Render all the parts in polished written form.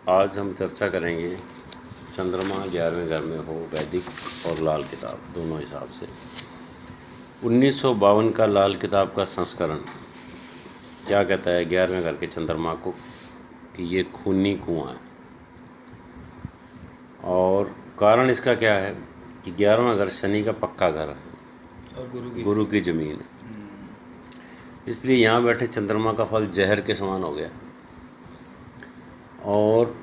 आज हम चर्चा करेंगे चंद्रमा 11वें घर में हो, वैदिक और लाल किताब दोनों हिसाब से 1952 का लाल किताब का संस्करण क्या कहता है 11वें घर के चंद्रमा को कि ये खूनी कुआं है। और कारण इसका क्या है कि 11वां घर शनि का पक्का घर है और गुरु की ज़मीन है, इसलिए यहाँ बैठे चंद्रमा का फल जहर के समान हो गया। और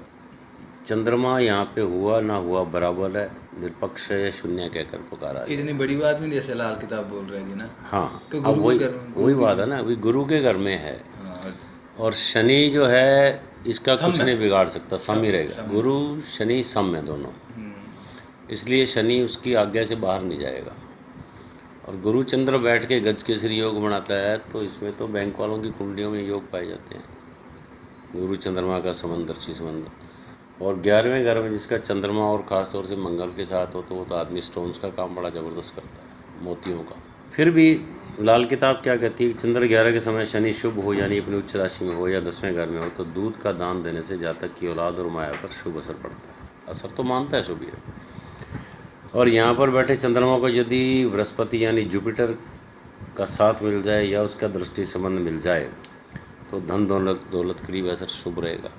चंद्रमा यहाँ पे हुआ ना हुआ बराबर है, निरपक्ष है, शून्य कहकर पुकारा। इतनी बड़ी बात नहीं जैसे लाल किताब बोल रहे हैं ना। हाँ, तो अब वही बात है ना, अभी गुरु के घर में है। हाँ, और शनि जो है इसका कुछ नहीं बिगाड़ सकता, सम ही रहेगा। गुरु शनि सम है दोनों, इसलिए शनि उसकी आज्ञा से बाहर नहीं जाएगा। और गुरु चंद्र बैठ के गज केसरी योग बनाता है, तो इसमें तो बैंक वालों की कुंडलियों में योग पाए जाते हैं, गुरु चंद्रमा का समंदर्शी संबंध। और 11वें घर में जिसका चंद्रमा और ख़ास तौर से मंगल के साथ हो, तो वो तो आदमी स्टोन्स का काम बड़ा ज़बरदस्त करता है, मोतियों का। फिर भी लाल किताब क्या कहती है कि चंद्र 11 के समय शनि शुभ हो, यानी अपनी उच्च राशि में हो या 10वें घर में हो, तो दूध का दान देने से जातक की औलाद और माया पर शुभ असर पड़ता है। असर तो मानता है शुभ है। और यहाँ पर बैठे चंद्रमा को यदि बृहस्पति यानी जुपिटर का साथ मिल जाए या उसका दृष्टि संबंध मिल जाए, तो धन दौलत के लिए भी असर शुभ रहेगा।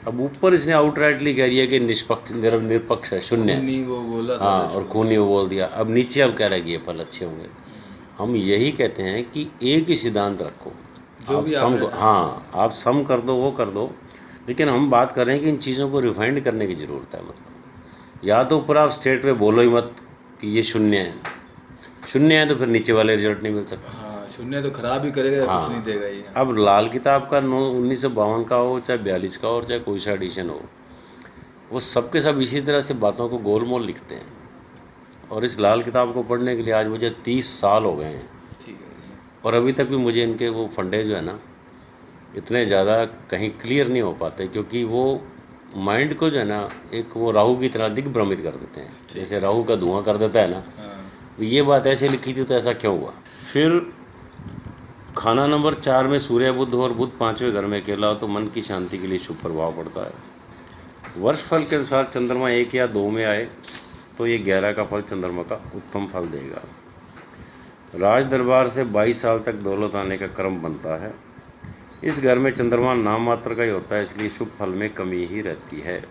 अब ऊपर इसने आउटराइटली कह दिया कि निरपक्ष है, शून्य है, वो बोला हाँ, और खूनी वो बोल दिया। अब नीचे अब कह रहा है कि ये फल अच्छे होंगे। हम यही कहते हैं कि एक ही सिद्धांत रखो, आप सम, हाँ, आप सम कर दो, वो कर दो, लेकिन हम बात कर रहे हैं कि इन चीज़ों को रिफाइंड करने की ज़रूरत है। मतलब या तो ऊपर आप स्ट्रेट वे बोलो ही मत कि ये शून्य है, शून्य है तो फिर नीचे वाले रिजल्ट नहीं मिल सकता। हाँ, शून्य तो खराब ही करेगा, हाँ, कुछ नहीं देगा ये। अब लाल किताब का 1952 का हो, चाहे 42 का हो, चाहे कोई सा एडिशन हो, वो सब के सब इसी तरह से बातों को गोल मोल लिखते हैं। और इस लाल किताब को पढ़ने के लिए आज मुझे 30 साल हो गए हैं, और अभी तक भी मुझे इनके वो फंडे जो है ना इतने ज़्यादा कहीं क्लियर नहीं हो पाते, क्योंकि वो माइंड को जो है ना एक वो राहु की तरह दिग्भ्रमित कर देते हैं, जैसे राहु का धुआं कर देता है ना। ये बात ऐसे लिखी थी तो ऐसा क्यों हुआ। फिर खाना नंबर 4 में सूर्य बुध और बुध 5वें घर में अकेला हो, तो मन की शांति के लिए शुभ प्रभाव पड़ता है। वर्ष फल के अनुसार चंद्रमा 1 या 2 में आए तो ये 11 का फल चंद्रमा का उत्तम फल देगा। राज दरबार से 22 साल तक दौलत आने का क्रम बनता है। इस घर में चंद्रमा नाम मात्र का ही होता है, इसलिए शुभ फल में कमी ही रहती है।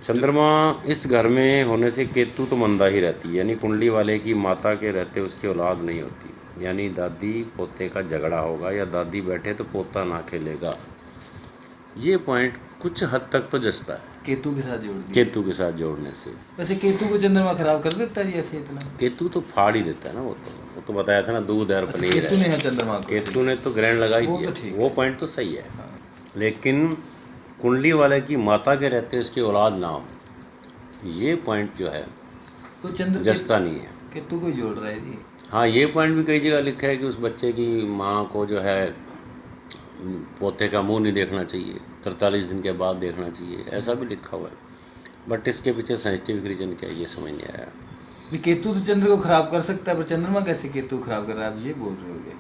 चंद्रमा इस घर में होने से केतु तो मंदा ही रहती है, यानी कुंडली वाले की माता के रहते उसकी औलाद नहीं होती, यानी दादी पोते का झगड़ा होगा, या दादी बैठे तो पोता ना खेलेगा। ये पॉइंट कुछ हद तक तो जचता है केतु के साथ जोड़ दिया। केतु के साथ जोड़ने से। वैसे केतु को चंद्रमा खराब कर देता है ऐसे इतना? केतु तो फाड़ ही देता है ना, वो तो बताया था ना, दूध और पनीर है। केतु ने है चंद्रमा को, केतु ने तो ग्रहण लगा ही दिया, वो पॉइंट तो सही है। लेकिन कुंडली वाले की माता के रहते उसकी औलाद ना हो, ये पॉइंट जो है तो चंद्र जचता नहीं है। केतु को जोड़ रहा है जी। हाँ, ये पॉइंट भी कई जगह लिखा है कि उस बच्चे की माँ को जो है पोते का मुंह नहीं देखना चाहिए, 43 दिन के बाद देखना चाहिए, ऐसा भी लिखा हुआ है। बट इसके पीछे साइंटिफिक रीजन क्या है ये समझ नहीं आया। केतु तो चंद्र को खराब कर सकता है, पर चंद्रमा कैसे केतु खराब कर रहा है, आप ये बोल रहे होगे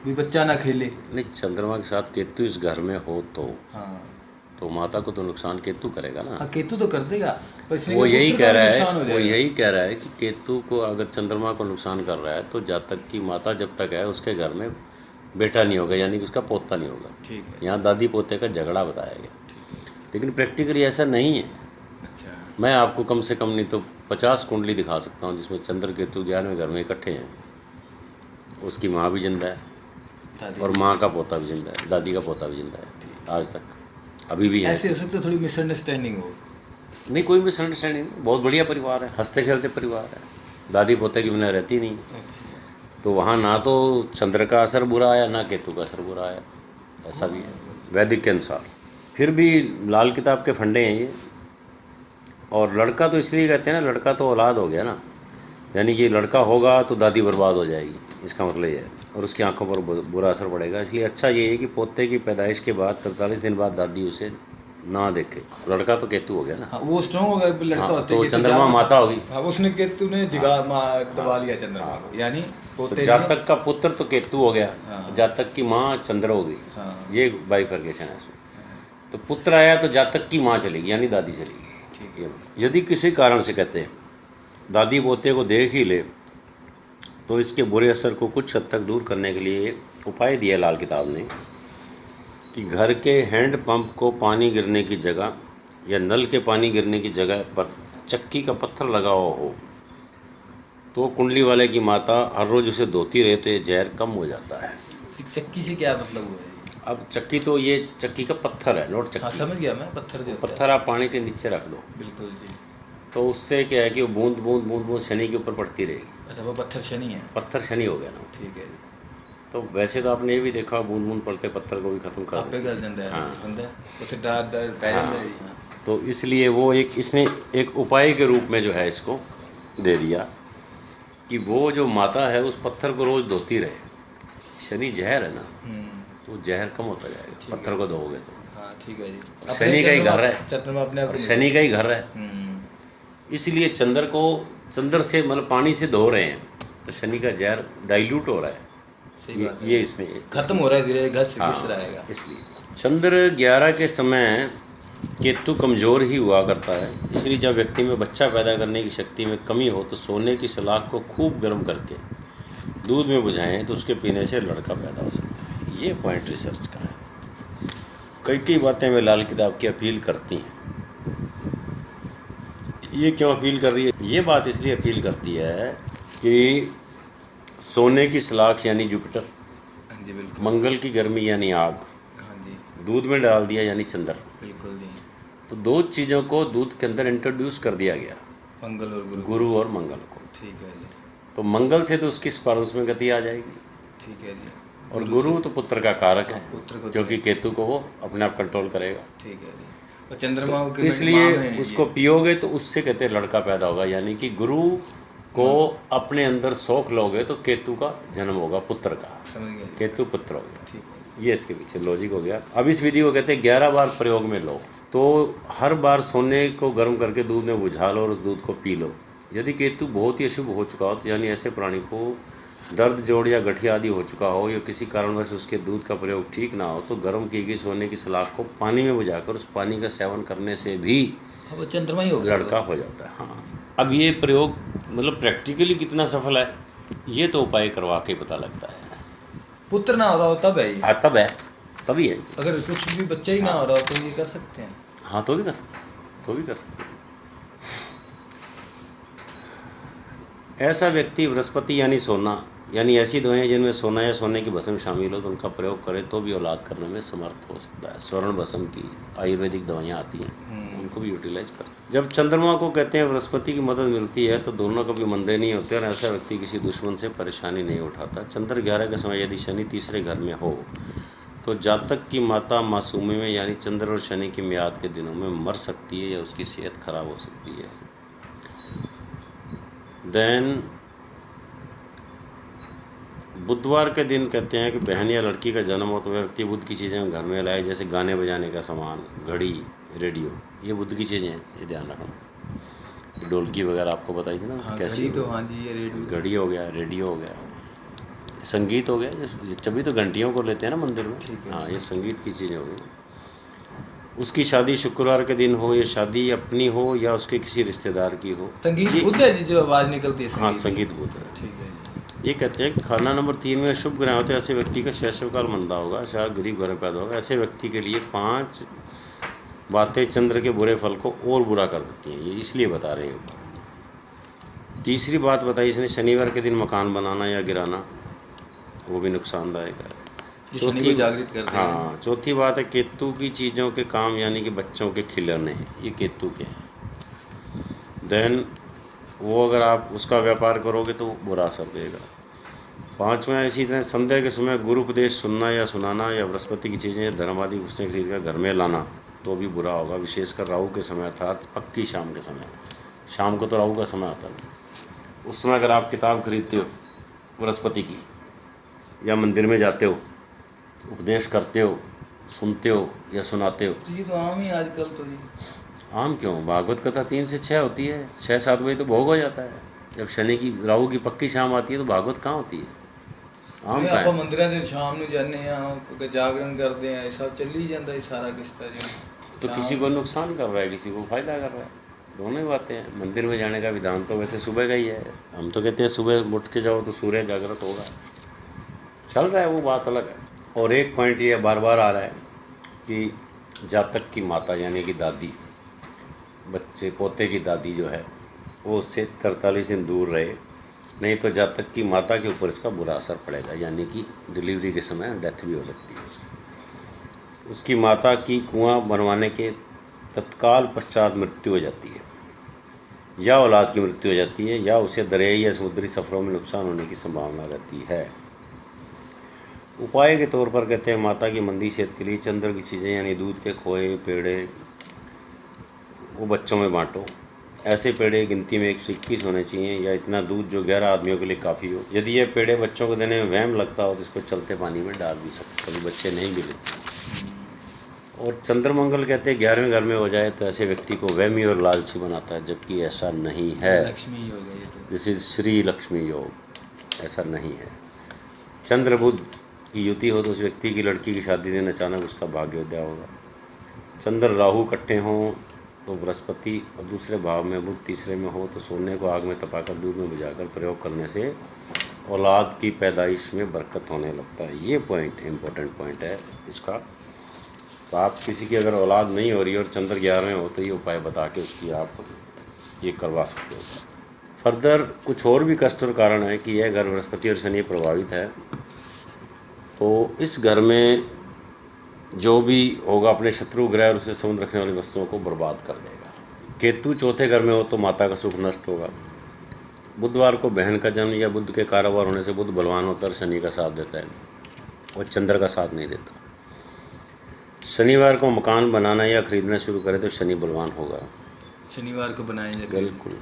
भी बच्चा ना खेले। नहीं, चंद्रमा के साथ केतु इस घर में हो तो हाँ, तो माता को तो नुकसान केतु करेगा ना। हाँ, केतु तो कर देगा, पर वो यही कह रहा है कि केतु को अगर चंद्रमा को नुकसान कर रहा है तो जातक की माता जब तक है उसके घर में बेटा नहीं होगा, यानी कि उसका पोता नहीं होगा। ठीक है, यहाँ दादी पोते का झगड़ा बताया गया, लेकिन प्रैक्टिकली ऐसा नहीं है। अच्छा, मैं मैं आपको कम से कम नहीं तो 50 कुंडली दिखा सकता हूँ जिसमें चंद्र केतु 11वें घर में इकट्ठे हैं। उसकी माँ भी जिंदा है और माँ का पोता भी जिंदा है, दादी का पोता भी जिंदा है, आज तक अभी भी है। ऐसे हो सकता है थोड़ी मिसअंडरस्टैंडिंग हो। नहीं, कोई मिसअंडरस्टैंडिंग नहीं, बहुत बढ़िया परिवार है, हंसते खेलते परिवार है, दादी पोते की बिना रहती नहीं। तो वहाँ ना तो चंद्र का असर बुरा आया ना केतु का असर बुरा आया, ऐसा भी है वैदिक के अनुसार। फिर भी लाल किताब के फंडे हैं ये। और लड़का तो इसलिए कहते हैं ना, लड़का तो औलाद हो गया ना, यानी कि लड़का होगा तो दादी बर्बाद हो जाएगी, इसका मतलब ये है, और उसकी आंखों पर बुरा असर पड़ेगा। इसलिए अच्छा ये है कि पोते की पैदाइश के बाद 43 दिन बाद दादी उसे ना देखे। लड़का तो केतु हो गया ना, हाँ, वो स्ट्रॉन्ग हो गया, लड़का हाँ, होता तो चंद्रमा माता होगी। हाँ, उसने केतु ने दबा लिया चंद्रमा को, यानी तो जातक का पुत्र तो केतु हो गया, जातक की माँ चंद्र हो गई। ये बाइफर्केशन है इसमें। तो पुत्र आया तो जातक की माँ चलेगी यानी दादी चलेगी। ठीक है। यदि किसी कारण से कहते हैं दादी पोते को देख ही ले तो इसके बुरे असर को कुछ हद तक दूर करने के लिए उपाय दिया लाल किताब ने कि घर के हैंड पंप को पानी गिरने की जगह या नल के पानी गिरने की जगह पर चक्की का पत्थर लगा हुआ हो तो कुंडली वाले की माता हर रोज़ उसे धोती रहे तो ये जहर कम हो जाता है। चक्की से क्या मतलब हुआ है? अब चक्की तो ये चक्की का पत्थर है, नोट हाँ चक्की। समझ गया मैं, पत्थर जो होता है। पत्थर आप पानी के नीचे रख दो बिल्कुल जी। तो उससे क्या है कि वो बूंद बूंद बूंद बूंद शनि के ऊपर पड़ती रहेगी। अच्छा वो पत्थर शनि है। पत्थर शनि हो गया ना। ठीक है जी। तो वैसे तो आपने ये भी देखा बूंद बूंद पड़ते पत्थर को भी ख़त्म कर आपे देते। गल जाता है। हाँ। बंदा उसे डर डर पै जाता है जी। हाँ। तो इसलिए वो इसने एक उपाय के रूप में जो है इसको दे दिया कि वो जो माता है उस पत्थर को रोज़ धोती रहे। शनि जहर है ना, तो जहर कम होता जाएगा पत्थर को धोओगे तो। हाँ ठीक है जी। शनि का ही घर है चंद्रमा अपने और शनि का ही घर है, इसलिए चंद्र से मतलब पानी से धो रहे हैं तो शनि का जहर डाइल्यूट हो रहा है। सही बात है। ये इसमें खत्म हो रहा है धीरे धीरे, घस हाँ, रहेगा। इसलिए चंद्र 11 के समय केतु कमज़ोर ही हुआ करता है, इसलिए जब व्यक्ति में बच्चा पैदा करने की शक्ति में कमी हो तो सोने की सलाख को खूब गर्म करके दूध में बुझाएं तो उसके पीने से लड़का पैदा हो सकता है। ये पॉइंट रिसर्च का है। कई बातें में लाल किताब की अपील करती हैं। ये क्यों अपील कर रही है? ये बात इसलिए अपील करती है कि सोने की सलाख यानी जुपिटर, हाँ जी बिल्कुल। मंगल की गर्मी यानी आग, हाँ जी दूध में डाल दिया यानी चंद्र। बिल्कुल जी। तो दो चीज़ों को दूध के अंदर इंट्रोड्यूस कर दिया गया, मंगल और गुरु और मंगल को। ठीक है जी। तो मंगल से तो उसकी स्पर्श में गति आ जाएगी ठीक है जी। और गुरु तो पुत्र का कारक है पुत्र को क्योंकि केतु को वो अपने आप कंट्रोल करेगा। ठीक है जी। और चंद्रमा के इसलिए उसको पियोगे तो उससे कहते हैं लड़का पैदा होगा, यानी कि गुरु को अपने अंदर सोख लोगे तो केतु का जन्म होगा, पुत्र का। समझ गया। केतु पुत्र हो गया। ठीक है। ये इसके पीछे लॉजिक हो गया। अब इस विधि को कहते हैं 11 बार प्रयोग में लो। तो हर बार सोने को गर्म करके दूध में बुझा लो और उस दूध को पी लो। यदि केतु बहुत ही अशुभ हो चुका हो तो यानी ऐसे प्राणी को दर्द जोड़ या गठिया आदि हो चुका हो या किसी कारणवश उसके दूध का प्रयोग ठीक ना हो तो गर्म की गई सोने की सलाख को पानी में बुझाकर उस पानी का सेवन करने से भी वो चंद्रमा ही हो गया, लड़का हो जाता है। हाँ, अब ये प्रयोग मतलब प्रैक्टिकली कितना सफल है ये तो उपाय करवा के पता लगता है। पुत्र ना हो रहा हो तब है ये। हाँ तब है, तभी है। अगर कुछ भी बच्चा ही ना हो रहा हो तो ये कर सकते हैं। हाँ तो भी कर सकते, तो भी कर सकते। ऐसा व्यक्ति बृहस्पति यानी सोना यानी ऐसी दवाएं जिनमें सोना या सोने की भस्म शामिल हो तो उनका प्रयोग करे तो भी औलाद करने में समर्थ हो सकता है। स्वर्ण भस्म की आयुर्वेदिक दवाइयाँ आती हैं, उनको भी यूटिलाइज कर। जब चंद्रमा को कहते हैं बृहस्पति की मदद मिलती है तो दोनों कभी मंदे नहीं होते और ऐसा व्यक्ति किसी दुश्मन से परेशानी नहीं उठाता। चंद्र 11 के समय यदि शनि तीसरे घर में हो तो जातक की माता मासूमी में यानी चंद्र और शनि की मियाद के दिनों में मर सकती है या उसकी सेहत खराब हो सकती है। देन बुधवार के दिन कहते हैं कि बहन या लड़की का जन्म हो तो व्यक्ति बुध की चीज़ें घर में लाए, जैसे गाने बजाने का सामान, घड़ी, रेडियो, ये बुध की चीज़ें हैं, ये ध्यान रखना। ढोलकी वगैरह आपको बताई थी ना। हाँ, कैसी? तो हाँ जी ये रेडियो, घड़ी हो गया, रेडियो हो गया, संगीत हो गया, तभी तो घंटियों को लेते हैं ना मंदिर में। हाँ, ये संगीत की चीज़ें हो गई। उसकी शादी शुक्रवार के दिन हो, या शादी अपनी हो या उसके किसी रिश्तेदार की हो। संगीत बुध है जी जो आवाज़ निकलती है। हाँ, संगीत बुध है। ठीक है। ये कहते हैं कि खाना नंबर 3 में शुभ ग्रह होते हैं, ऐसे व्यक्ति का शैशवकाल मंदा होगा, शायद गरीब घर में पैदा होगा। ऐसे व्यक्ति के लिए 5 बातें चंद्र के बुरे फल को और बुरा कर देती हैं, ये इसलिए बता रहे हैं। तीसरी बात बताई इसने, शनिवार के दिन मकान बनाना या गिराना, वो भी नुकसानदायक है। चौथी जागृत करते हैं। हाँ, चौथी बात है केतु की चीज़ों के काम यानी कि बच्चों के खिलौने, ये केतु के हैं। देन वो अगर आप उसका व्यापार करोगे तो बुरा असर देगा। 5वां इसी तरह संध्या के समय गुरु उपदेश सुनना या सुनाना या बृहस्पति की चीज़ें या धर्म आदि पुस्तकें खरीद कर घर में लाना तो भी बुरा होगा, विशेषकर राहु के समय अर्थात पक्की शाम के समय। शाम को तो राहु का समय आता है, उस समय अगर आप किताब खरीदते हो बृहस्पति की या मंदिर में जाते हो, उपदेश करते हो, सुनते हो या सुनाते हो। तो ये तो आम ही आजकल तो जी। आम क्यों? भागवत कथा 3 से 6 होती है, 6-7 बजे तो भोग हो जाता है। जब शनि की राहु की पक्की शाम आती है तो भागवत कहाँ होती है? ਆਮ ਜਿਵੇਂ ਤਾਂ ਆਪਾਂ ਹੈ। ਮੰਦਿਰਾਂ ਦੇ ਸ਼ਾਮ ਨੂੰ ਜਾਂਦੇ ਆ ਤੇ ਜਾਗਰਣ ਕਰਦੇ ਆ, ਇਹ ਸਭ ਚੱਲੀ ਜਾਂਦਾ ਇਹ ਸਾਰਾ ਕਿਸ਼ਤਾ ਜੀ। तो किसी को नुकसान कर रहा है, किसी को फायदा कर रहा है, दोनों ही बातें हैं। मंदिर में जाने का विधान तो वैसे सुबह का ही है। हम तो कहते हैं सुबह उठ के जाओ तो सूर्य जागृत होगा, चल रहा है वो बात अलग है। और एक पॉइंट ये बार बार आ रहा है कि जातक की माता यानी कि दादी, बच्चे पोते की दादी जो है वो उससे 43 दिन दूर रहे, नहीं तो जातक की माता के ऊपर इसका बुरा असर पड़ेगा, यानी कि डिलीवरी के समय डेथ भी हो सकती है उसकी। उसकी माता की कुआं बनवाने के तत्काल पश्चात मृत्यु हो जाती है, या औलाद की मृत्यु हो जाती है, या उसे दरियाई या समुद्री सफ़रों में नुकसान होने की संभावना रहती है। उपाय के तौर पर कहते हैं माता की मंदी सेहत के लिए चंद्र की चीज़ें यानी दूध के खोए पेड़े वो बच्चों में बांटो। ऐसे पेड़े गिनती में 121 होने चाहिए, या इतना दूध जो 11 आदमियों के लिए काफ़ी हो। यदि ये पेड़े बच्चों को देने में वहम लगता हो तो इसको चलते पानी में डाल भी सकते, कभी बच्चे नहीं भी लेते। और चंद्रमंगल कहते हैं 11वें घर में हो जाए तो ऐसे व्यक्ति को वहमी और लालची बनाता है, जबकि ऐसा नहीं है। लक्ष्मी योग है ये तो। दिस इज श्री लक्ष्मी योग, ऐसा नहीं है। चंद्र बुध की युति हो तो उस व्यक्ति की लड़की की शादी दिन अचानक उसका भाग्योदय होगा। चंद्र राहु इकट्ठे हों तो बृहस्पति और दूसरे भाव में, बुध तीसरे में हो तो सोने को आग में तपाकर दूध में बुझाकर प्रयोग करने से औलाद की पैदाइश में बरकत होने लगता है। ये पॉइंट इम्पोर्टेंट पॉइंट है इसका। तो आप किसी की अगर औलाद नहीं हो रही और चंद्र 11वें हो तो ये उपाय बता के उसकी आप ये करवा सकते हो। फर्दर कुछ और भी कष्ट और कारण है कि यह घर बृहस्पति और शनि प्रभावित है, तो इस घर में जो भी होगा अपने शत्रु ग्रह और उससे संबंध रखने वाली वस्तुओं को बर्बाद कर देगा। केतु चौथे घर में हो तो माता का सुख नष्ट होगा। बुधवार को बहन का जन्म या बुध के कारोबार होने से बुध बलवान होता है, शनि का साथ देता है और चंद्र का साथ नहीं देता। शनिवार को मकान बनाना या खरीदना शुरू करें तो शनि बलवान होगा। शनिवार को बनाए जाते बिल्कुल।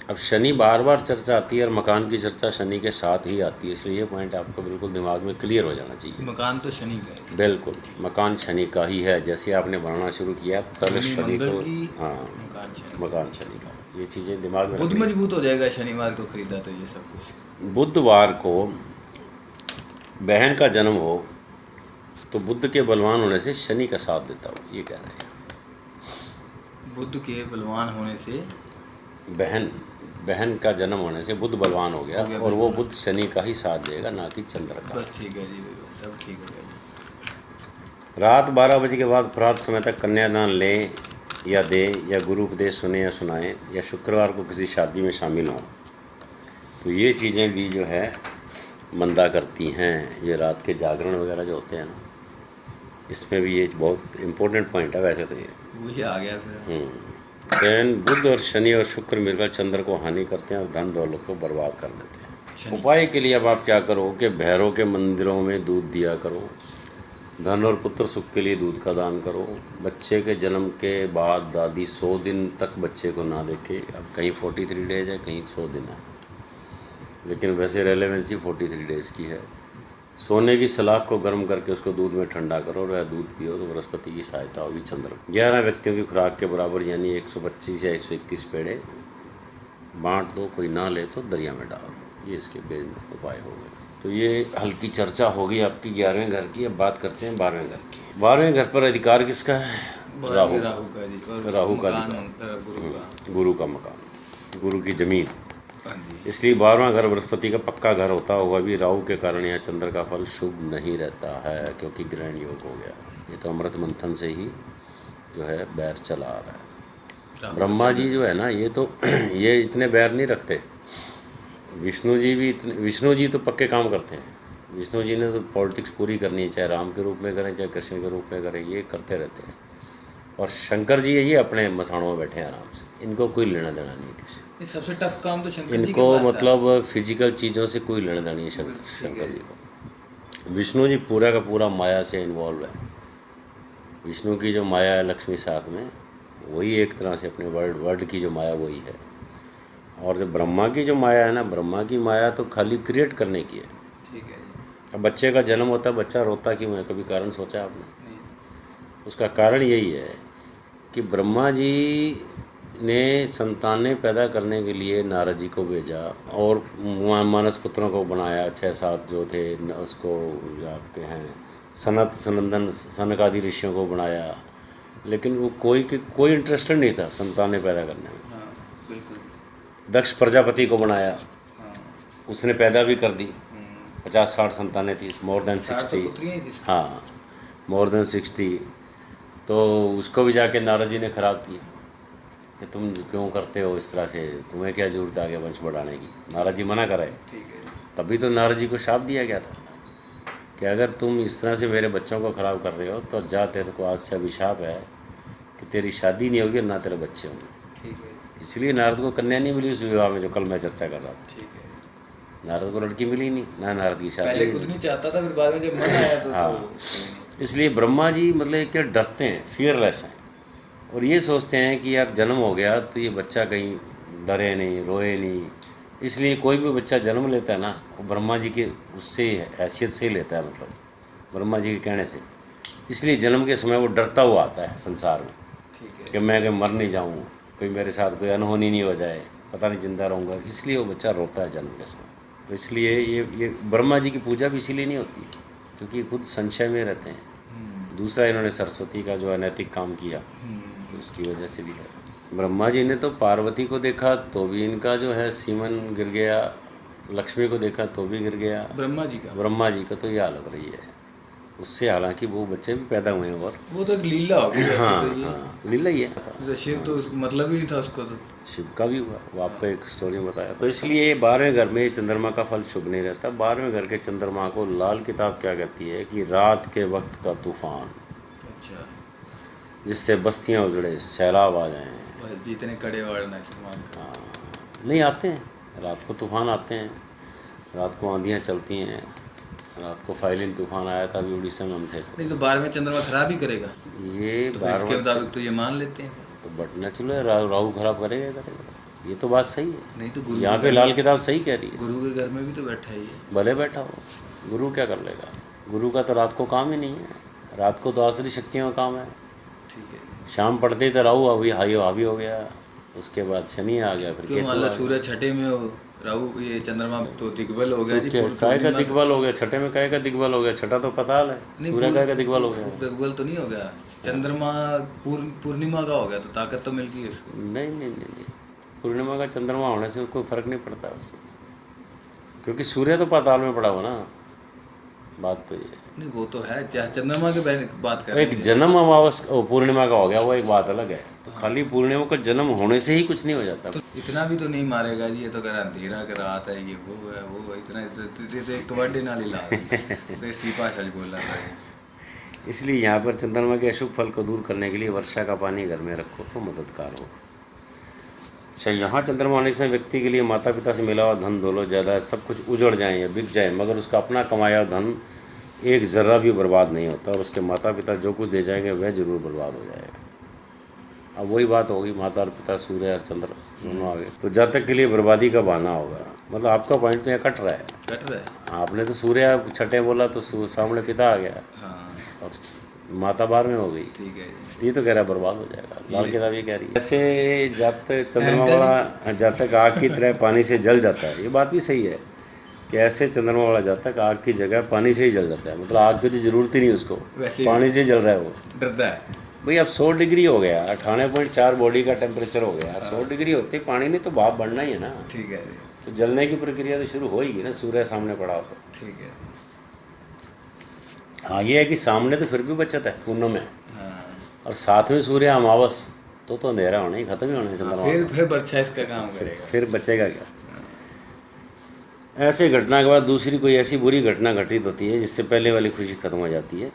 अब शनि बार बार चर्चा आती है और मकान की चर्चा शनि के साथ ही आती है, इसलिए ये पॉइंट आपको बिल्कुल दिमाग में क्लियर हो जाना चाहिए। मकान तो शनि का है। बिल्कुल, मकान शनि का ही है। जैसे आपने बनाना शुरू किया तो पहले शनि मंगल को, की, हाँ मकान शनि का, ये चीज़ें दिमाग में बुध रखनी। मजबूत हो जाएगा शनिवार को खरीदा तो ये सब कुछ। बुधवार को बहन का जन्म हो तो बुध के बलवान होने से शनि का साथ देता हो, ये कह रहे हैं। बुध के बलवान होने से बहन का जन्म होने से बुध बलवान हो गया, और वो बुध शनि का ही साथ देगा, ना कि चंद्र का। बस ठीक है जी, सब ठीक हो गया। रात 12 बजे के बाद प्रात समय तक कन्यादान लें या दें, या गुरु उपदेश सुने या सुनाएं, या शुक्रवार को किसी शादी में शामिल हों, तो ये चीज़ें भी जो है मंदा करती हैं। ये रात के जागरण वगैरह जो होते हैं ना, इसमें भी ये बहुत इम्पोर्टेंट पॉइंट है वैसे तो ये। वही आ गया फिर। देन बुध और शनि और शुक्र मिलकर चंद्र को हानि करते हैं और धन दौलत को बर्बाद कर देते हैं। उपाय के लिए अब आप क्या करो कि भैरव के मंदिरों में दूध दिया करो, धन और पुत्र सुख के लिए दूध का दान करो। बच्चे के जन्म के बाद दादी 100 दिन तक बच्चे को ना देखे। अब कहीं 43 डेज है, कहीं 100 दिन है, लेकिन वैसे रेलेवेंसी 43 डेज़ की है। सोने की सलाख को गर्म करके उसको दूध में ठंडा करो और वह दूध पियो तो बृहस्पति की सहायता होगी चंद्र। 11 व्यक्तियों की खुराक के बराबर यानी 125 या 121 पेड़े बांट दो, कोई ना ले तो दरिया में डालो। ये इसके बेज में उपाय हो गए। तो ये हल्की चर्चा होगी आपकी 11वें घर की। अब बात करते हैं 12वें घर की। 12वें घर पर अधिकार किसका है? राहु राहु का जी। और राहु का मकान अधिकार, गुरु का। गुरु का मकान, गुरु की ज़मीन। हाँ जी। इसलिए 12वां घर बृहस्पति का पक्का घर होता हुआ भी राहु के कारण यहाँ चंद्र का फल शुभ नहीं रहता है, क्योंकि ग्रहण योग हो गया। ये तो अमृत मंथन से ही जो है बैर चला आ रहा है। ब्रह्मा जी जो है ना, ये तो ये इतने बैर नहीं रखते। विष्णु जी तो पक्के काम करते हैं। विष्णु जी ने तो पॉलिटिक्स पूरी करनी है, चाहे राम के रूप में करें चाहे कृष्ण के रूप में करें, ये करते रहते हैं। और शंकर जी ये अपने मसाणों में बैठे हैं आराम से, इनको कोई लेना देना नहीं है किसी। ये सबसे टफ काम तो शंकर जी के इनको पास था। मतलब फिजिकल चीज़ों से कोई लेना देना नहीं है शंकर जी को। विष्णु जी पूरा का पूरा माया से इन्वॉल्व है। विष्णु की जो माया है लक्ष्मी साथ में, वही एक तरह से अपने वर्ल्ड की जो माया वही है। और जो ब्रह्मा की जो माया है ना, ब्रह्मा की माया तो खाली क्रिएट करने की है। ठीक है जी। अब बच्चे का जन्म होता है, बच्चा रोता क्यों है? कभी कारण सोचा आपने? नहीं। उसका कारण यही है कि ब्रह्मा जी ने संतानें पैदा करने के लिए नारद जी को भेजा और मानस पुत्रों को बनाया, 6-7 जो थे उसको जो आपके हैं सनत सनंदन सनकादि ऋषियों को बनाया, लेकिन वो कोई इंटरेस्टेड नहीं था संतानें पैदा करने में। हाँ बिल्कुल। दक्ष प्रजापति को बनाया, हाँ। उसने पैदा भी कर दी, 50-60 संतानें थी, मोर देन 60। पुत्रियां ही थी। हाँ, मोर देन 60। तो उसको भी जाके नारद जी ने खराब किया कि तुम क्यों करते हो इस तरह से, तुम्हें क्या जरूरत है आगे वंश बढ़ाने की। नारद जी मना करे, ठीक है। तभी तो नारद जी को शाप दिया गया था कि अगर तुम इस तरह से मेरे बच्चों को ख़राब कर रहे हो तो जा, तेरे को आज से अभिशाप है कि तेरी शादी नहीं होगी और ना तेरे बच्चे होंगे। ठीक है। इसलिए नारद को कन्या नहीं मिली उस विवाह में जो कल मैं चर्चा कर रहा था। ठीक है। नारद को लड़की मिली नहीं, ना नारद की शादी पहले हुई। खुद नहीं चाहता था, फिर बाद में जब मन आया तो हाँ। इसलिए ब्रह्मा जी मतलब क्या डरते हैं, फियरलेस हैं, और ये सोचते हैं कि यार जन्म हो गया तो ये बच्चा कहीं डरे नहीं, रोए नहीं। इसलिए कोई भी बच्चा जन्म लेता है ना, वो ब्रह्मा जी के उससे हैसियत से ही लेता है, मतलब ब्रह्मा जी के कहने से। इसलिए जन्म के समय वो डरता हुआ आता है संसार में ठीक है। कि मैं कहीं मर नहीं जाऊँ, कोई मेरे साथ कोई अनहोनी नहीं हो जाए, पता नहीं जिंदा रहूँगा। इसलिए वो बच्चा रोता है जन्म के समय। तो इसलिए ये ब्रह्मा जी की पूजा भी इसीलिए नहीं होती है क्योंकि खुद संशय में रहते हैं। दूसरा इन्होंने सरस्वती का जो अनैतिक काम किया तो उसकी वजह से भी है। ब्रह्मा जी ने तो पार्वती को देखा तो भी इनका जो है सीमन गिर गया, लक्ष्मी को देखा तो भी गिर गया। ब्रह्मा जी का तो ये हालत रही है। उससे हालांकि वो बच्चे भी पैदा हुए हैं और वो तो एक लीला हो गई वैसे हाँ तो ये। हाँ, लीला ही है। तो शिव तो मतलब ही नहीं था उसको तो। शिव का भी हुआ, वो आपका एक स्टोरी में बताया। तो इसलिए 12वें घर में चंद्रमा का फल शुभ नहीं रहता। 12वें घर के चंद्रमा को लाल किताब क्या कहती है कि रात के वक्त का तूफान, अच्छा। जिससे बस्तियां उजड़े, सैलाब आ जाएं। बस जितने कड़े वर्ड ना इस्तेमाल। हाँ, नहीं आते हैं, रात को तूफान आते हैं, रात को आंधियाँ चलती हैं। रात को फाइलिन तूफान आया था, अभी उड़ीसा में हम थे तो। नहीं तो 12वें चंद्रमा खराब ही करेगा ये तो इसके 12वां मुताबिक तो ये मान लेते हैं। तो बट नेचुरल है, राहु खराब करेगा। ये तो बात सही है। नहीं तो गुरु यहाँ पे लाल किताब सही कह रही है। गुरु के घर में भी तो बैठा है ये। भले बैठा हो, गुरु क्या कर लेगा? गुरु का तो रात को काम ही नहीं है, रात को तो आसरी शक्तियों का काम है। ठीक है। शाम पड़ते ही तो राहु अभी हावी हो गया, उसके बाद शनि आ गया, फिर क्यों केतु मान आ लो गया। सूर्य छठे में हो, राहु ये चंद्रमा तो दिग्बल हो गया तो जी। क्या काय का दिग्बल हो गया? छठे में काय का दिग्बल हो गया? छठा तो पताल है, सूर्य काय का दिग्बल हो गया? दिग्बल तो नहीं हो गया, चंद्रमा पूर्णिमा का हो गया तो ताकत तो मिल गई उसको। नहीं, पूर्णिमा का चंद्रमा होने से कोई फर्क नहीं पड़ता उससे, क्योंकि सूर्य तो पाताल में पड़ा हुआ ना। बात तो ये नहीं वो तो है, चंद्रमा के बात कर रहे एक हैं। जन्म अमावस्या पूर्णिमा का हो गया, वो एक बात अलग है। तो खाली पूर्णिमा का जन्म होने से ही कुछ नहीं हो जाता। तो इतना भी तो नहीं मारेगा जी, ये तो कह रहा अंधेरा का रात है, ये वो है वो है, इतना तो एक कबड्डी ना ला तो सीपा सच बोला था। इसलिए यहाँ पर चंद्रमा के अशुभ फल को दूर करने के लिए वर्षा का पानी घर में रखो तो मददगार हो। अच्छा, यहाँ चंद्रमा होने से व्यक्ति के लिए माता पिता से मिला हुआ धन दौलत ज़्यादा सब कुछ उजड़ जाए या बिक जाए, मगर उसका अपना कमाया धन एक ज़र्रा भी बर्बाद नहीं होता, और उसके माता पिता जो कुछ दे जाएंगे वह जरूर बर्बाद हो जाएगा। अब वही बात होगी, माता और पिता सूर्य और चंद्र दोनों आ गए तो जातक के लिए बर्बादी का बहाना होगा। मतलब आपका पॉइंट तो यहाँ कट रहा है। आपने तो सूर्य छठे बोला तो सामने पिता आ गया। हाँ। और माता 12 हो गई। ठीक है। ये तो कह रहा है बर्बाद हो जाएगा। लाल किताब ये कह रही है। ऐसे जब तक चंद्रमा वाला जातक आग की तरह पानी से जल जाता है, ये बात भी सही है कि ऐसे चंद्रमा वाला जातक आग की जगह पानी से ही जल जाता है। मतलब आग की तो जरूरत ही नहीं उसको, पानी से जल रहा है वो। डरता है भाई अब 100 डिग्री हो गया, 98.4 बॉडी का टेम्परेचर हो गया। 100 डिग्री होते पानी ने तो भाप बढ़ना ही है ना। ठीक है। तो जलने की प्रक्रिया तो शुरू होगी ना, सूर्य सामने पड़ा हो तो। ठीक है। हाँ, ये है कि सामने तो फिर भी बचत है पूर्णिमा में, हाँ। और साथ में सूर्य अमावस तो अंधेरा होना ही, खत्म ही होना है चंद्रमा। फिर बच्चा इसका काम करेगा। फिर बचेगा क्या? ऐसे घटना के बाद दूसरी कोई ऐसी बुरी घटना घटित होती है जिससे पहले वाली खुशी खत्म हो जाती है।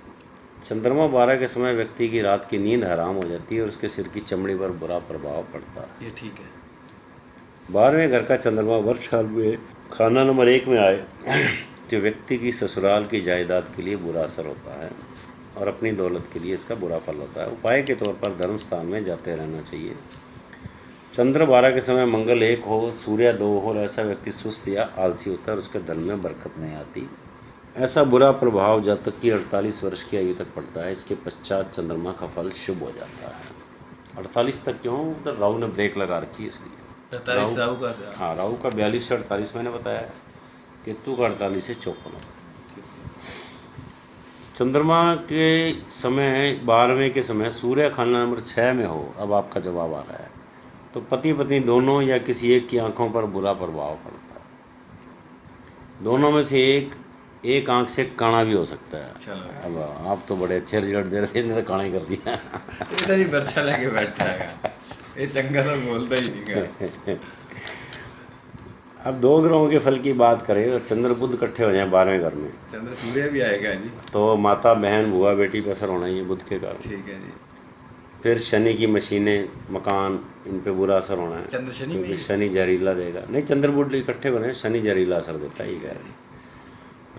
चंद्रमा 12 के समय व्यक्ति की रात की नींद हराम हो जाती है और उसके सिर की चमड़ी पर बुरा प्रभाव पड़ता है। ये ठीक है। 12वें घर का चंद्रमा वर्ष साल में खाना नंबर 1 में आए तो व्यक्ति की ससुराल की जायदाद के लिए बुरा असर होता है और अपनी दौलत के लिए इसका बुरा फल होता है। उपाय के तौर पर धर्म स्थान में जाते रहना चाहिए। चंद्र 12 के समय मंगल 1 हो, सूर्य 2 हो, ऐसा व्यक्ति सुस्त या आलसी होता है और उसके धन में बरकत नहीं आती। ऐसा बुरा प्रभाव जब तक कि 48 वर्ष की आयु तक पड़ता है। इसके पश्चात चंद्रमा का फल शुभ हो जाता है। 48 तक क्यों, उधर राहु ने ब्रेक लगा रखी है इसलिए। 48 राहु का था। हाँ, राहु का 42 से 48 मैंने बताया, केतु का 48 से 54। चंद्रमा के समय 12वें के समय सूर्य खाना नंबर 6 में हो, अब आपका जवाब आ रहा है, तो पति पत्नी दोनों या किसी एक की आंखों पर बुरा प्रभाव पड़ता है। दोनों में से एक आंख से काना भी हो सकता है। चलो अब आप तो बड़े अच्छे रिजल्ट दे रहे थे, तो काना ही कर दिया। इधर ही बर्छा लेके बैठा है, ये चंगा तो बोलता ही नहीं है। अब 2 ग्रहों के फल की बात करें तो चंद्र बुध इकट्ठे हो जाएं 12वें घर में, चंद्र सूर्य भी आएगा जी। तो माता बहन बुआ बेटी पर असर होना ही है बुध के कारण। ठीक है जी। फिर शनि की मशीनें मकान इन पे बुरा असर होना है, चंद्र शनि में क्योंकि ही? शनि जहरीला देगा। नहीं, चंद्र बुध इकट्ठे बने, शनि जहरीला असर देता है, ये कह रहे हैं।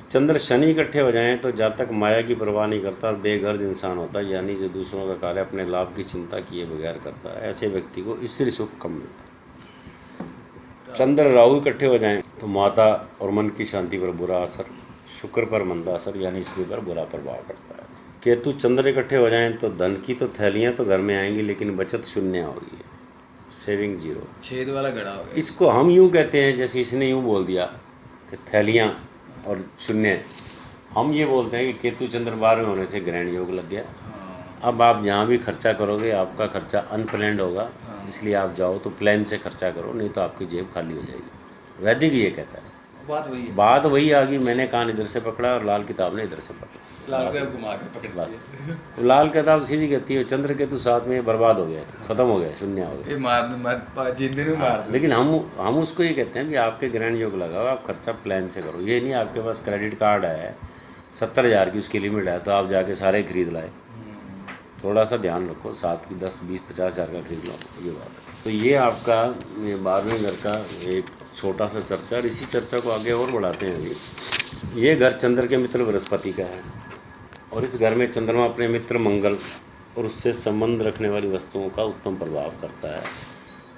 चंद्र शनि इकट्ठे हो जाएं तो जातक माया की परवाह नहीं करता और बेगर्ज इंसान होता है, यानी जो दूसरों का कार्य अपने लाभ की चिंता किए बगैर करता है, ऐसे व्यक्ति को स्त्री सुख कम मिलता है। चंद्र राहु इकट्ठे हो जाएं तो माता और मन की शांति पर बुरा असर, शुक्र पर मंदा असर यानी स्त्री पर बुरा प्रभाव पड़ता है। केतु चंद्र इकट्ठे हो जाएं तो धन की तो थैलियाँ तो घर में आएंगी, लेकिन बचत शून्य होगी, सेविंग जीरो। छेद वाला गड़ा हो गया। इसको हम यूँ कहते हैं, जैसे इसने यूँ बोल दिया कि थैलियाँ और शून्य, हम ये बोलते हैं कि केतु चंद्र 12 में होने से ग्रहण योग लग गया। अब आप जहाँ भी खर्चा करोगे आपका खर्चा अनप्लैंड होगा, इसलिए आप जाओ तो प्लान से खर्चा करो, नहीं तो आपकी जेब खाली हो जाएगी। वैदिक ये कहता है। बात वही आ गई, मैंने कान इधर से पकड़ा और लाल किताब ने इधर से पकड़ा, लाल किताब घुमा के पकड़ बस। वो लाल किताब सीधी कहती है चंद्र केतु साथ में बर्बाद हो गया, खत्म हो गया, शून्य हो गया। ये मार जिंदगी में मार दो। लेकिन हम उसको ये कहते हैं कि आपके ग्रहण योग लगाओ, आप खर्चा प्लान से करो। ये नहीं आपके पास क्रेडिट कार्ड है 70,000 की उसकी लिमिट है तो आप जाके सारे खरीद लाए। थोड़ा सा ध्यान रखो, 7 की 10 20 50,000 का खरीद लो, ये बात है। तो ये आपका 12वें घर का एक छोटा सा चर्चा, और इसी चर्चा को आगे और बढ़ाते हैं अभी। ये घर चंद्र के मित्र बृहस्पति का है, और इस घर में चंद्रमा अपने मित्र मंगल और उससे संबंध रखने वाली वस्तुओं का उत्तम प्रभाव करता है,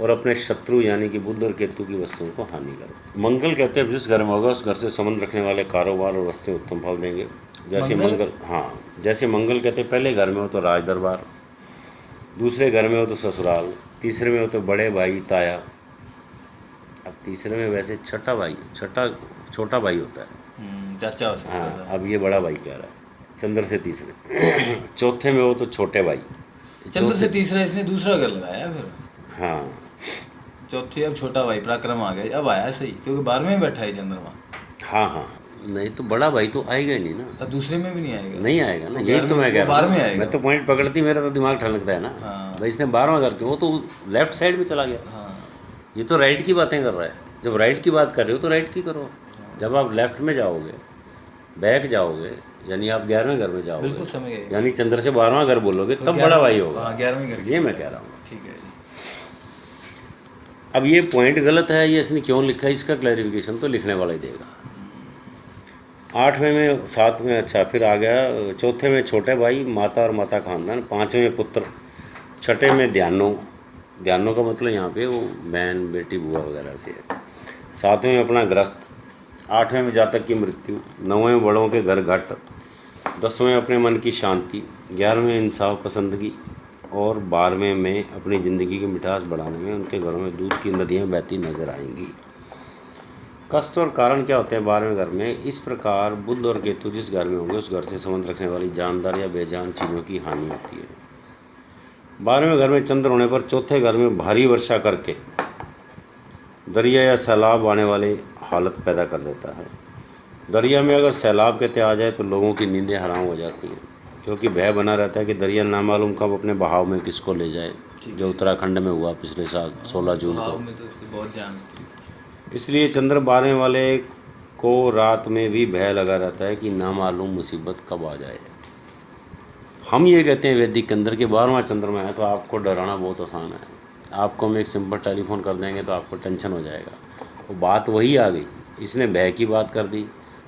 और अपने शत्रु यानी कि बुध और केतु की वस्तुओं को हानि करता है। मंगल कहते हैं जिस घर में होगा उस घर से संबंध रखने वाले कारोबार और वस्तुएं उत्तम फल देंगे। जैसे मंगल, हाँ, जैसे मंगल कहते हैं पहले घर में हो तो राज दरबार, दूसरे घर में हो तो ससुराल, तीसरे में हो तो बड़े भाई ताया। अब तीसरे में वैसे छोटा भाई होता है, चाचा हो सकता हाँ, है। अब ये बड़ा भाई कह रहा है चंद्र से तीसरे। चौथे में हो तो छोटे भाई, चंद्र से तीसरा इसने दूसरा घर लगाया फिर। हाँ, चौथे अब छोटा भाई पराक्रम आ गया, अब आया सही, क्योंकि 12वें में बैठा है चंद्रमा। हाँ, नहीं तो बड़ा भाई तो आएगा ही नहीं ना, अब दूसरे में भी नहीं आएगा। नहीं आएगा ना, यही तो मैं कह रहा 12 में हूँ। आएगा। मैं तो पॉइंट पकड़ती, मेरा तो दिमाग ठनकता है ना। हाँ। भाई इसने 12वां घर क्यों, वो तो लेफ्ट साइड में चला गया। हाँ। ये तो राइट की बातें कर रहा है। जब राइट की बात कर रहे हो तो राइट की करो। जब आप लेफ्ट में जाओगे, बैक जाओगे, यानी आप 11वें घर में जाओगे, बिल्कुल समझ गए। यानी चंद्र से 12वां घर बोलोगे तब बड़ा भाई होगा। 11वें घर, ये मैं कह रहा हूँ। ठीक है जी। अब ये पॉइंट गलत है, ये इसने क्यों लिखा है, इसका क्लैरिफिकेशन तो लिखने वाला ही देगा। 8वें में 7वें, अच्छा फिर आ गया चौथे में छोटे भाई माता और माता खानदान, 5वें में पुत्र, छठे में ध्यानों का मतलब यहाँ पे वो बहन बेटी बुआ वगैरह से है, 7वें में अपना ग्रस्त, 8वें में जातक की मृत्यु, 9वें में बड़ों के घर घट, 10वें अपने मन की शांति, 11वें में इंसाफ पसंदगी, और 12वें में अपनी ज़िंदगी की मिठास बढ़ाने में उनके घरों में दूध की नदियाँ बहती नजर आएंगी। कष्ट और कारण क्या होते हैं 12वें घर में? इस प्रकार बुध और केतु जिस घर में होंगे उस घर से संबंध रखने वाली जानदार या बेजान चीज़ों की हानि होती है। 12वें घर में चंद्र होने पर चौथे घर में भारी वर्षा करके दरिया या सैलाब आने वाले हालत पैदा कर देता है। दरिया में अगर सैलाब कहते आ जाए तो लोगों की नींदें हराम हो जाती हैं, क्योंकि भय बना रहता है कि दरिया नामालूम कब अपने बहाव में किसको ले जाए, जो उत्तराखंड में हुआ पिछले साल 16 जून को। में तो उसकी बहुत जान थी। इसलिए चंद्र 12वें वाले को रात में भी भय लगा रहता है कि नामालूम मुसीबत कब आ जाए। हम ये कहते हैं वैदिक के अंदर के 12वां चंद्रमा है तो आपको डराना बहुत आसान है। आपको हम एक सिंपल टेलीफोन कर देंगे तो आपको टेंशन हो जाएगा। वो बात वही आ गई, इसने भय की बात कर दी,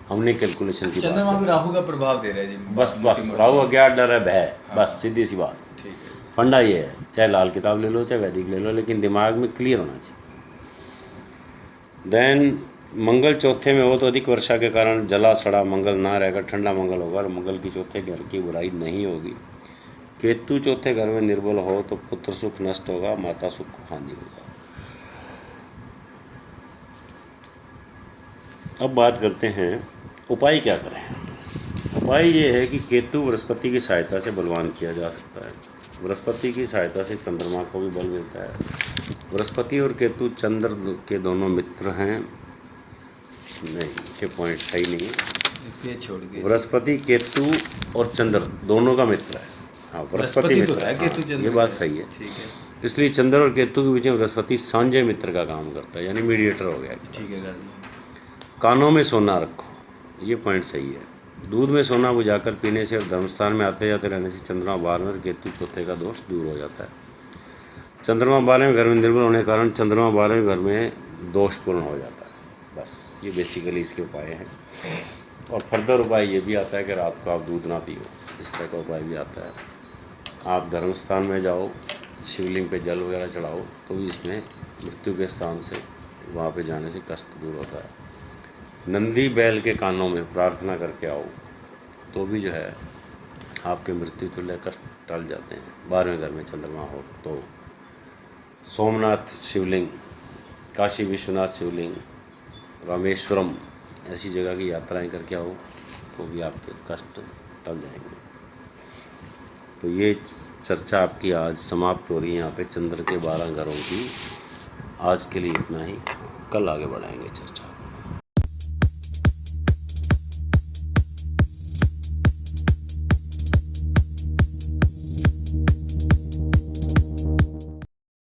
हमने कैलकुलेशन की बात चंद्रमा कर भी राहु का प्रभाव दे रहा है जी। दी। बस राहु का क्या डर है? भय, बस सीधी सी बात। ठीक है। फंडा ये है, चाहे लाल किताब ले लो चाहे वैदिक ले लो, लेकिन दिमाग में क्लियर होना चाहिए। देन मंगल चौथे में हो तो अधिक वर्षा के कारण जला सड़ा मंगल ना रहेगा, ठंडा मंगल होगा और मंगल की चौथे घर की बुराई नहीं होगी। केतु चौथे घर में निर्बल हो तो पुत्र सुख नष्ट होगा, माता सुख को हानि होगा। अब बात करते हैं उपाय क्या करें। उपाय ये है कि केतु बृहस्पति की सहायता से बलवान किया जा सकता है। बृहस्पति की सहायता से चंद्रमा को भी बल मिलता है। बृहस्पति और केतु चंद्र के दोनों मित्र हैं। नहीं, ये पॉइंट सही नहीं है। ये छोड़ के बृहस्पति केतु और चंद्र दोनों का मित्र है। हाँ, बृहस्पति मित्र है, केतु हाँ, चंद्र ये बात है। सही है। ठीक है, इसलिए चंद्र और केतु के बीच में बृहस्पति सांझे मित्र का काम करता है, यानी मीडिएटर हो गया। ठीक है गाजी। कानों में सोना रखो, ये पॉइंट सही है। दूध में सोना बुझाकर पीने से और धर्मस्थान में आते जाते रहने से चंद्रमा 12वें और केतु चौथे का दोष दूर हो जाता है। चंद्रमा 12वें घर में निर्बल होने के कारण चंद्रमा 12वें घर में दोषपूर्ण हो जाता है। बस ये बेसिकली इसके उपाय हैं। और फर्दर उपाय ये भी आता है कि रात को आप दूध ना पियो, इस तरह का उपाय भी आता है। आप धर्मस्थान में जाओ, शिवलिंग पे जल वगैरह चढ़ाओ, तो भी इसमें मृत्यु के स्थान से वहाँ पे जाने से कष्ट दूर होता है। नंदी बैल के कानों में प्रार्थना करके आओ, तो भी जो है आपके मृत्यु तुल्य कष्ट टल जाते हैं। 12वें घर में चंद्रमा हो तो सोमनाथ शिवलिंग, काशी विश्वनाथ शिवलिंग, रामेश्वरम ऐसी जगह की यात्राएं करके आओ, तो भी आपके कष्ट टल जाएंगे। तो ये चर्चा आपकी आज समाप्त हो रही है यहाँ पे चंद्र के 12 घरों की। आज के लिए इतना ही, कल आगे बढ़ाएंगे चर्चा।